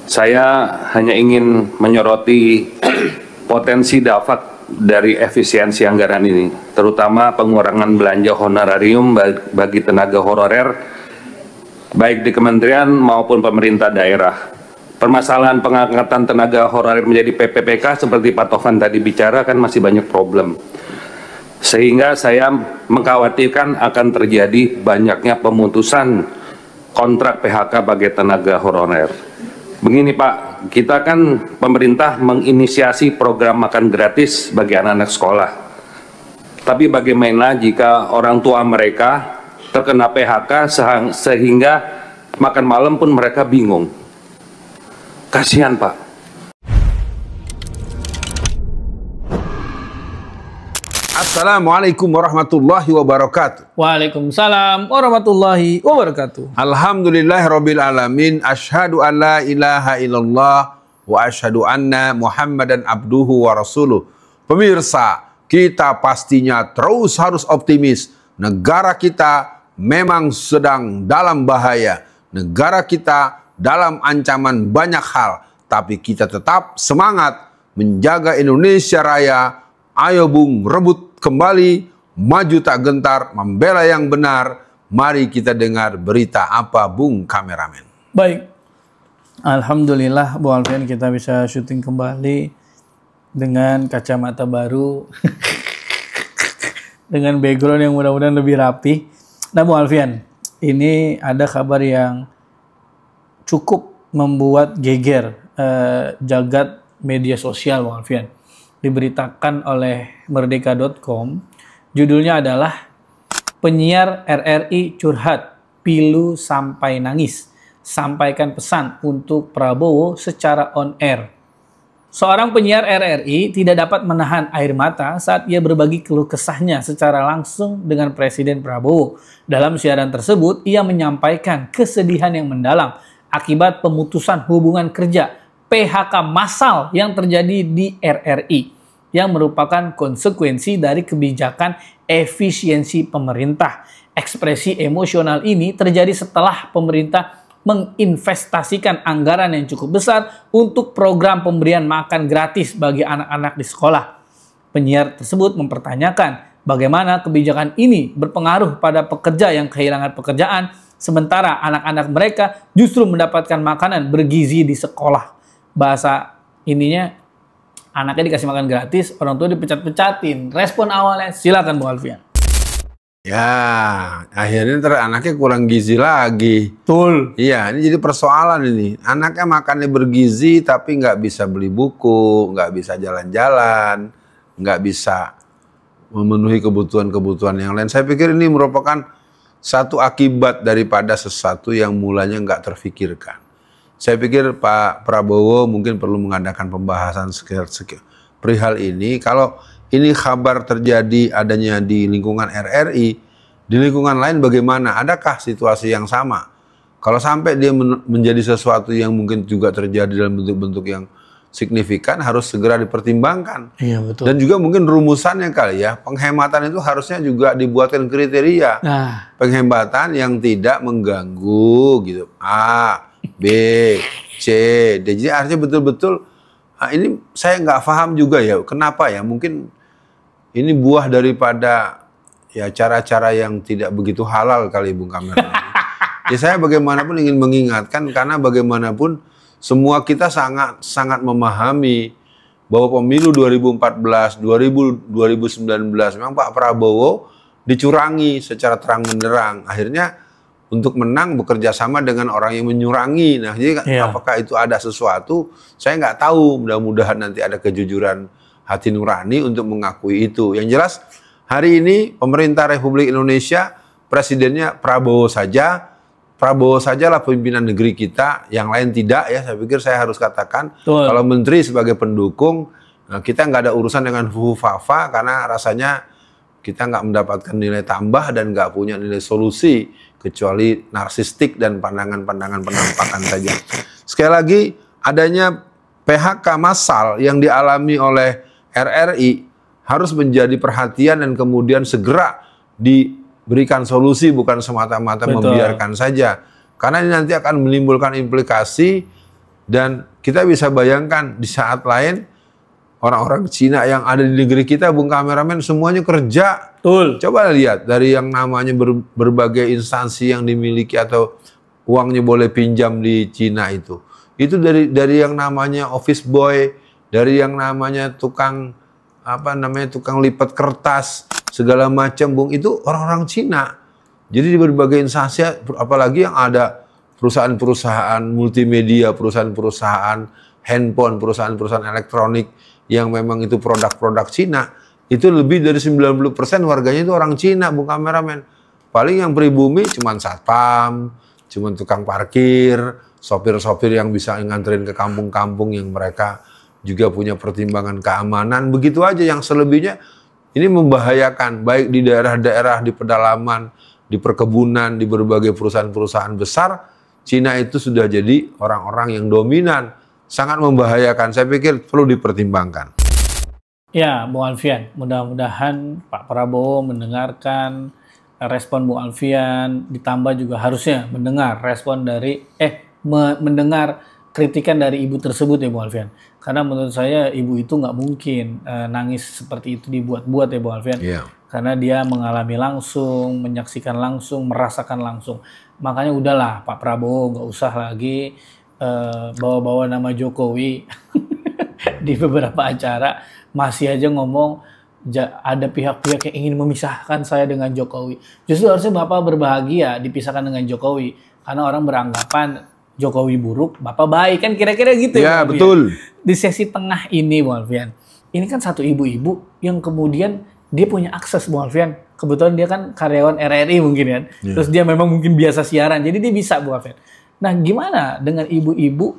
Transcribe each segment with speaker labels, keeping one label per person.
Speaker 1: Saya hanya ingin menyoroti potensi dapat dari efisiensi anggaran ini, terutama pengurangan belanja honorarium bagi tenaga honorer, baik di kementerian maupun pemerintah daerah. Permasalahan pengangkatan tenaga honorer menjadi PPPK seperti Pak Tovan tadi bicara kan masih banyak problem. Sehingga saya mengkhawatirkan akan terjadi banyaknya pemutusan kontrak PHK bagi tenaga honorer. Begini Pak, kita kan pemerintah menginisiasi program makan gratis bagi anak-anak sekolah. Tapi bagaimana jika orang tua mereka terkena PHK sehingga makan malam pun mereka bingung? Kasihan Pak.
Speaker 2: Assalamualaikum warahmatullahi wabarakatuh.
Speaker 3: Waalaikumsalam warahmatullahi wabarakatuh.
Speaker 2: Alhamdulillahirabbil alamin, asyhadu an la ilaha illallah wa asyhadu anna Muhammadan abduhu wa rasuluh. Pemirsa, kita pastinya terus harus optimis. Negara kita memang sedang dalam bahaya. Negara kita dalam ancaman banyak hal, tapi kita tetap semangat menjaga Indonesia Raya. Ayo Bung, rebut kembali, maju tak gentar, membela yang benar. Mari kita dengar berita apa Bung kameramen.
Speaker 3: Baik, alhamdulillah Bu Alfian, kita bisa syuting kembali dengan kacamata baru dengan background yang mudah-mudahan lebih rapi. Nah Bu Alfian, ini ada kabar yang cukup membuat geger jagat media sosial Bu Alfian. Diberitakan oleh merdeka.com, judulnya adalah penyiar RRI curhat, pilu sampai nangis, sampaikan pesan untuk Prabowo secara on air. Seorang penyiar RRI tidak dapat menahan air mata saat ia berbagi keluh kesahnya secara langsung dengan Presiden Prabowo. Dalam siaran tersebut, ia menyampaikan kesedihan yang mendalam akibat pemutusan hubungan kerja PHK massal yang terjadi di RRI, yang merupakan konsekuensi dari kebijakan efisiensi pemerintah. Ekspresi emosional ini terjadi setelah pemerintah menginvestasikan anggaran yang cukup besar untuk program pemberian makan gratis bagi anak-anak di sekolah. Penyiar tersebut mempertanyakan bagaimana kebijakan ini berpengaruh pada pekerja yang kehilangan pekerjaan, sementara anak-anak mereka justru mendapatkan makanan bergizi di sekolah. Bahasa ininya, anaknya dikasih makan gratis, orang tua dipecat-pecatin. Respon awalnya, silakan Bu Alfian.
Speaker 2: Ya, akhirnya anaknya kurang gizi lagi.
Speaker 3: Betul.
Speaker 2: Iya, ini jadi persoalan ini. Anaknya makannya bergizi tapi nggak bisa beli buku, nggak bisa jalan-jalan, nggak bisa memenuhi kebutuhan-kebutuhan yang lain. Saya pikir ini merupakan satu akibat daripada sesuatu yang mulanya nggak terfikirkan. Saya pikir Pak Prabowo mungkin perlu mengadakan pembahasan perihal ini. Kalau ini kabar terjadi adanya di lingkungan RRI, di lingkungan lain bagaimana? Adakah situasi yang sama? Kalau sampai dia menjadi sesuatu yang mungkin juga terjadi dalam bentuk-bentuk yang signifikan, harus segera dipertimbangkan.
Speaker 3: Iya, betul.
Speaker 2: Dan juga mungkin rumusannya kali ya, penghematan itu harusnya juga dibuatkan kriteria.
Speaker 3: Nah,
Speaker 2: penghematan yang tidak mengganggu gitu. B, C, D. Jadi artinya betul-betul ini saya nggak paham juga ya kenapa ya, mungkin ini buah daripada ya cara-cara yang tidak begitu halal kali Bung Kameramen. Ya saya bagaimanapun ingin mengingatkan karena bagaimanapun semua kita sangat memahami bahwa pemilu 2014, 2019 memang Pak Prabowo dicurangi secara terang benderang. Akhirnya untuk menang bekerja sama dengan orang yang menyurangi. Nah, jadi apakah itu ada sesuatu? Saya nggak tahu. Mudah-mudahan nanti ada kejujuran hati nurani untuk mengakui itu. Yang jelas hari ini pemerintah Republik Indonesia, presidennya Prabowo saja. Prabowo sajalah pimpinan negeri kita, yang lain tidak ya. Saya pikir saya harus katakan.
Speaker 3: Betul.
Speaker 2: Kalau menteri sebagai pendukung, kita nggak ada urusan dengan fufu-fafa karena rasanya kita nggak mendapatkan nilai tambah dan nggak punya nilai solusi kecuali narsistik dan pandangan-pandangan penampakan saja. Sekali lagi, adanya PHK massal yang dialami oleh RRI harus menjadi perhatian dan kemudian segera diberikan solusi, bukan semata-mata membiarkan saja. Karena ini nanti akan menimbulkan implikasi Dan kita bisa bayangkan di saat lain orang-orang Cina yang ada di negeri kita, Bung Kameramen, semuanya kerja.
Speaker 3: Betul.
Speaker 2: Coba lihat dari yang namanya berbagai instansi yang dimiliki atau uangnya boleh pinjam di Cina itu. Itu dari yang namanya office boy, dari yang namanya tukang tukang lipat kertas, segala macam, Bung, itu orang-orang Cina. Jadi di berbagai instansi, apalagi yang ada perusahaan-perusahaan multimedia, perusahaan-perusahaan handphone, perusahaan-perusahaan elektronik yang memang itu produk-produk Cina, itu lebih dari 90% warganya itu orang Cina, Bung Kameramen. Paling yang pribumi cuman satpam, cuman tukang parkir, sopir-sopir yang bisa nganterin ke kampung-kampung yang mereka juga punya pertimbangan keamanan, begitu aja. Yang selebihnya ini membahayakan, baik di daerah-daerah, di pedalaman, di perkebunan, di berbagai perusahaan-perusahaan besar. Cina itu sudah jadi orang-orang yang dominan, sangat membahayakan. Saya pikir perlu dipertimbangkan.
Speaker 3: Ya, Bung Alfian, mudah-mudahan Pak Prabowo mendengarkan respon Bung Alfian, ditambah juga harusnya mendengar respon dari mendengar kritikan dari ibu tersebut ya Bung Alfian. Karena menurut saya ibu itu nggak mungkin nangis seperti itu dibuat-buat ya Bung Alfian.
Speaker 2: Yeah.
Speaker 3: Karena dia mengalami langsung, menyaksikan langsung, merasakan langsung. Makanya udahlah Pak Prabowo nggak usah lagi bawa-bawa nama Jokowi di beberapa acara. Masih aja ngomong ada pihak-pihak yang ingin memisahkan saya dengan Jokowi. Justru harusnya Bapak berbahagia dipisahkan dengan Jokowi. Karena orang beranggapan Jokowi buruk, Bapak baik. Kan kira-kira gitu
Speaker 2: ya. Ya,
Speaker 3: Bung
Speaker 2: betul.
Speaker 3: Alfian. Di sesi tengah ini Bung Alfian, ini kan satu ibu-ibu yang kemudian dia punya akses Bung Alfian. Kebetulan dia kan karyawan RRI mungkin kan. Yeah. Terus dia memang mungkin biasa siaran. Jadi dia bisa Bung Alfian. Nah gimana dengan ibu-ibu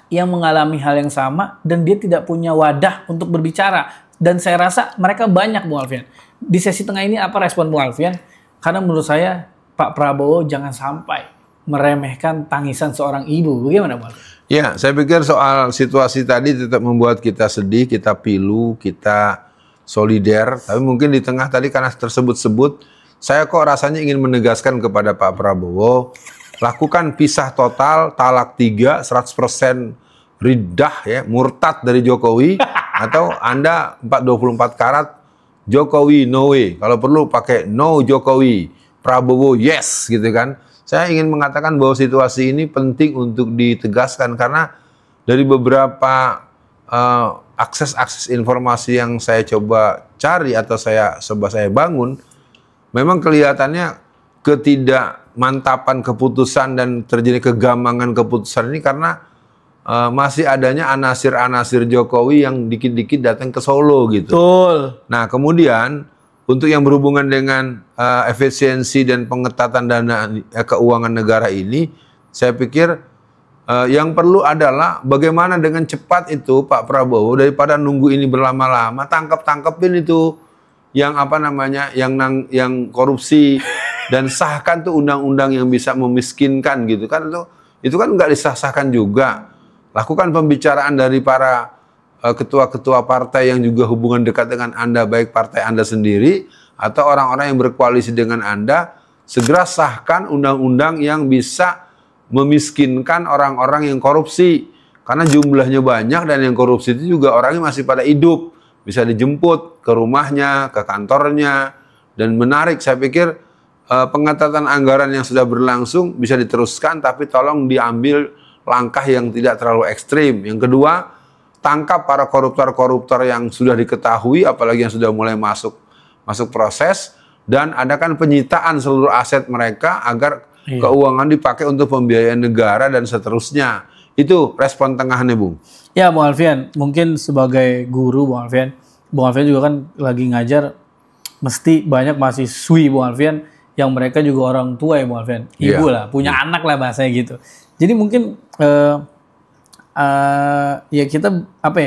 Speaker 3: yang mengalami hal yang sama dan dia tidak punya wadah untuk berbicara? Dan saya rasa mereka banyak Bung Alfian. Di sesi tengah ini apa respon Bung Alfian? Karena menurut saya Pak Prabowo jangan sampai meremehkan tangisan seorang ibu. Bagaimana Bung Alfian?
Speaker 2: Ya, saya pikir soal situasi tadi tetap membuat kita sedih, kita pilu, kita solider. Tapi mungkin di tengah tadi karena tersebut-sebut, saya kok rasanya ingin menegaskan kepada Pak Prabowo, lakukan pisah total, talak 3, 100% ridah ya, murtad dari Jokowi, atau Anda 24 karat, Jokowi no way. Kalau perlu pakai no Jokowi, Prabowo yes gitu kan. Saya ingin mengatakan bahwa situasi ini penting untuk ditegaskan karena dari beberapa akses-akses informasi yang saya coba cari atau saya bangun, memang kelihatannya ketidakmantapan keputusan dan terjadi kegamangan keputusan ini karena masih adanya anasir-anasir Jokowi yang dikit-dikit datang ke Solo gitu.
Speaker 3: Betul.
Speaker 2: Nah kemudian untuk yang berhubungan dengan efisiensi dan pengetatan dana keuangan negara ini, saya pikir yang perlu adalah bagaimana dengan cepat itu Pak Prabowo daripada nunggu ini berlama-lama, tangkepin itu yang yang korupsi dan sahkan tuh undang-undang yang bisa memiskinkan gitu kan, itu kan nggak disahkan juga. Lakukan pembicaraan dari para ketua-ketua partai yang juga hubungan dekat dengan Anda, baik partai Anda sendiri atau orang-orang yang berkoalisi dengan Anda, segera sahkan undang-undang yang bisa memiskinkan orang-orang yang korupsi. Karena jumlahnya banyak dan yang korupsi itu juga orangnya masih pada hidup. Bisa dijemput ke rumahnya, ke kantornya. Dan menarik, saya pikir pengetatan anggaran yang sudah berlangsung bisa diteruskan, tapi tolong diambil langkah yang tidak terlalu ekstrim. Yang kedua, tangkap para koruptor-koruptor yang sudah diketahui, apalagi yang sudah mulai masuk proses, dan adakan penyitaan seluruh aset mereka agar keuangan dipakai untuk pembiayaan negara dan seterusnya. Itu respon tengahnya, Bung.
Speaker 3: Ya, Bung Alfian, mungkin sebagai guru, Bung Alfian juga kan lagi ngajar, mesti banyak mahasiswi, Bung Alfian, yang mereka juga orang tua ya, Bung Alfian. Ibu lah, punya anak lah bahasanya gitu. Jadi mungkin ya kita apa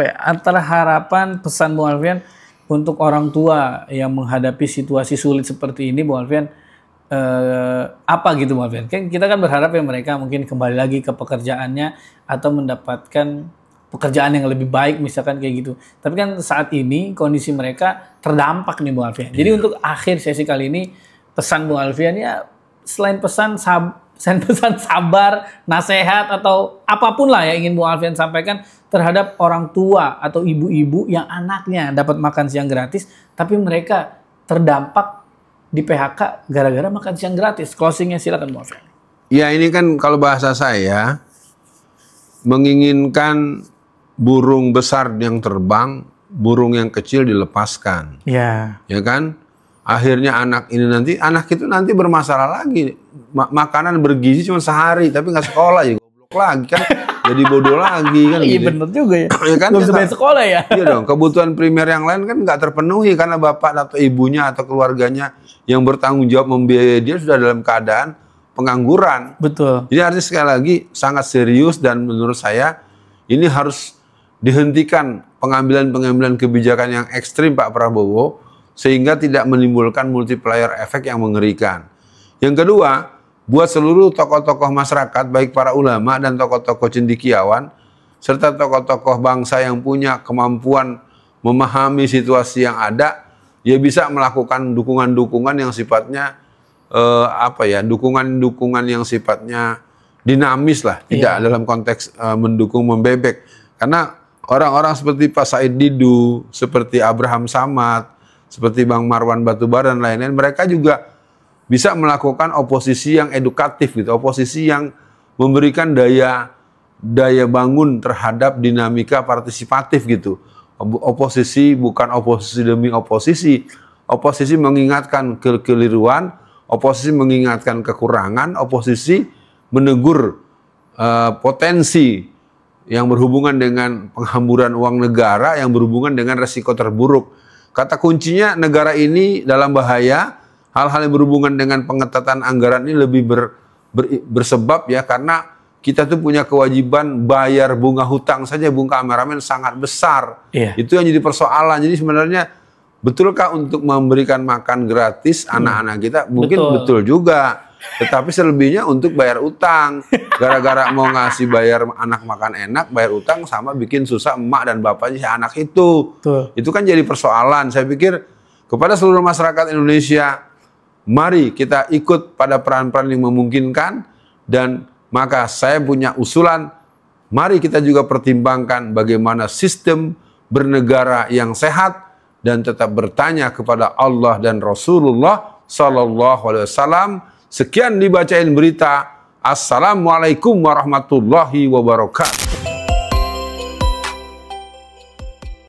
Speaker 3: ya antara harapan pesan Bung Alfian untuk orang tua yang menghadapi situasi sulit seperti ini, Bung Alfian, apa gitu Bung Alfian? Kan kita kan berharap ya mereka mungkin kembali lagi ke pekerjaannya atau mendapatkan pekerjaan yang lebih baik misalkan kayak gitu. Tapi kan saat ini kondisi mereka terdampak nih Bung Alfian. Jadi untuk akhir sesi kali ini pesan Bung Alfian ya selain pesan pesan-pesan sabar, nasihat, atau apapun lah yang ingin Bu Alfian sampaikan terhadap orang tua atau ibu-ibu yang anaknya dapat makan siang gratis, tapi mereka terdampak di PHK gara-gara makan siang gratis. Closingnya silakan Bu Alfian.
Speaker 2: Ya ini kan kalau bahasa saya, menginginkan burung besar yang terbang, burung yang kecil dilepaskan.
Speaker 3: Ya.
Speaker 2: Ya kan? Akhirnya anak itu nanti bermasalah lagi. Makanan bergizi cuma sehari, tapi nggak sekolah ya, goblok lagi kan. Jadi bodoh lagi kan.
Speaker 3: Iya
Speaker 2: gitu.
Speaker 3: bener juga ya.
Speaker 2: Ya kan?
Speaker 3: Belum sampai sekolah ya.
Speaker 2: Iya dong, kebutuhan primer yang lain kan nggak terpenuhi karena bapak atau ibunya atau keluarganya yang bertanggung jawab membiayai dia sudah dalam keadaan pengangguran.
Speaker 3: Betul.
Speaker 2: Jadi artinya sekali lagi sangat serius dan menurut saya ini harus dihentikan pengambilan kebijakan yang ekstrim Pak Prabowo sehingga tidak menimbulkan multiplier efek yang mengerikan. Yang kedua, buat seluruh tokoh-tokoh masyarakat baik para ulama dan tokoh-tokoh cendekiawan serta tokoh-tokoh bangsa yang punya kemampuan memahami situasi yang ada, ya bisa melakukan dukungan-dukungan yang sifatnya dukungan-dukungan yang sifatnya dinamis lah, tidak dalam konteks mendukung membebek. Karena orang-orang seperti Pak Said Didu, seperti Abraham Samad, seperti Bang Marwan Batubara dan lain-lain, mereka juga bisa melakukan oposisi yang edukatif gitu, oposisi yang memberikan daya bangun terhadap dinamika partisipatif gitu. Oposisi bukan oposisi demi oposisi, oposisi mengingatkan kekeliruan, oposisi mengingatkan kekurangan, oposisi menegur potensi yang berhubungan dengan penghamburan uang negara, yang berhubungan dengan resiko terburuk. Kata kuncinya negara ini dalam bahaya, hal-hal yang berhubungan dengan pengetatan anggaran ini lebih bersebab ya karena kita tuh punya kewajiban bayar bunga hutang saja, bunga kameramen sangat besar.
Speaker 3: Iya.
Speaker 2: Itu yang jadi persoalan. Jadi sebenarnya betulkah untuk memberikan makan gratis anak-anak kita? Mungkin betul juga. Tetapi selebihnya untuk bayar utang. Gara-gara mau ngasih bayar anak makan enak, bayar utang sama bikin susah emak dan bapaknya si anak itu.
Speaker 3: Betul.
Speaker 2: Itu kan jadi persoalan. Saya pikir kepada seluruh masyarakat Indonesia, mari kita ikut pada peran-peran yang memungkinkan. Dan maka saya punya usulan, mari kita juga pertimbangkan bagaimana sistem bernegara yang sehat dan tetap bertanya kepada Allah dan Rasulullah Sallallahu Alaihi Wasallam. Sekian dibacain berita. Assalamualaikum warahmatullahi wabarakatuh.